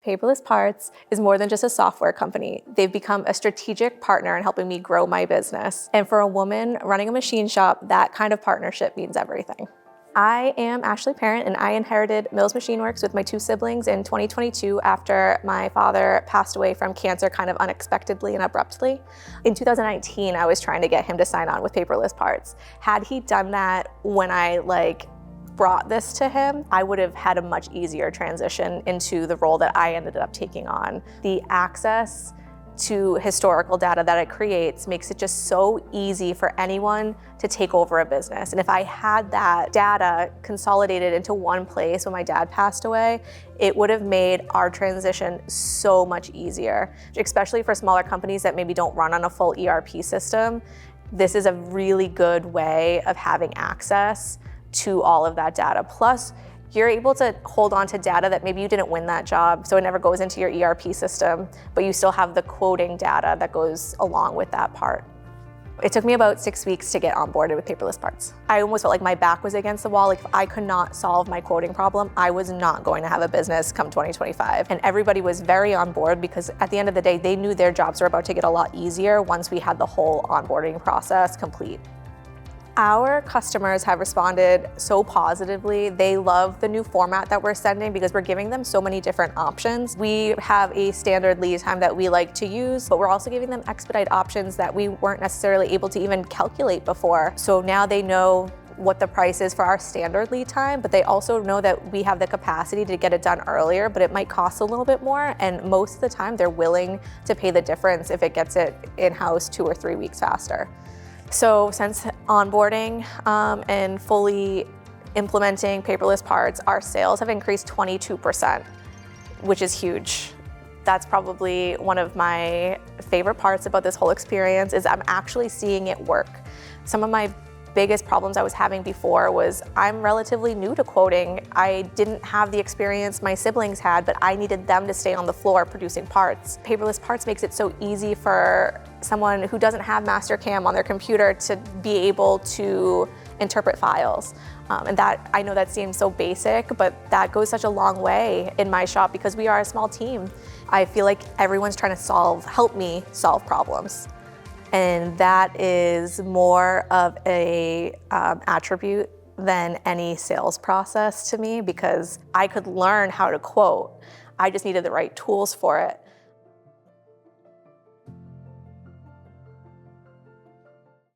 Paperless Parts is more than just a software company. They've become a strategic partner in helping me grow my business. And for a woman running a machine shop, that kind of partnership means everything. I am Ashley Parent, and I inherited Mills Machine Works with my two siblings in 2022 after my father passed away from cancer kind of unexpectedly and abruptly. In 2019, I was trying to get him to sign on with Paperless Parts. Had he done that when I brought this to him, I would have had a much easier transition into the role that I ended up taking on. The access to historical data that it creates makes it just so easy for anyone to take over a business. And if I had that data consolidated into one place when my dad passed away, it would have made our transition so much easier, especially for smaller companies that maybe don't run on a full ERP system. This is a really good way of having access to all of that data. Plus, you're able to hold on to data that maybe you didn't win that job, so it never goes into your ERP system, but you still have the quoting data that goes along with that part. It took me about 6 weeks to get onboarded with Paperless Parts. I almost felt like my back was against the wall. Like, if I could not solve my quoting problem, I was not going to have a business come 2025. And everybody was very on board because at the end of the day, they knew their jobs were about to get a lot easier once we had the whole onboarding process complete. Our customers have responded so positively. They love the new format that we're sending because we're giving them so many different options. We have a standard lead time that we like to use, but we're also giving them expedite options that we weren't necessarily able to even calculate before. So now they know what the price is for our standard lead time, but they also know that we have the capacity to get it done earlier, but it might cost a little bit more. And most of the time they're willing to pay the difference if it gets it in-house 2 or 3 weeks faster. So since onboarding and fully implementing Paperless Parts, our sales have increased 22%, which is huge. That's probably one of my favorite parts about this whole experience is I'm actually seeing it work. Some of my biggest problems I was having before was I'm relatively new to quoting. I didn't have the experience my siblings had, but I needed them to stay on the floor producing parts. Paperless Parts makes it so easy for someone who doesn't have Mastercam on their computer to be able to interpret files. And that, I know that seems so basic, but that goes such a long way in my shop because we are a small team. I feel like everyone's trying to help me solve problems. And that is more of a attribute than any sales process to me because I could learn how to quote. I just needed the right tools for it.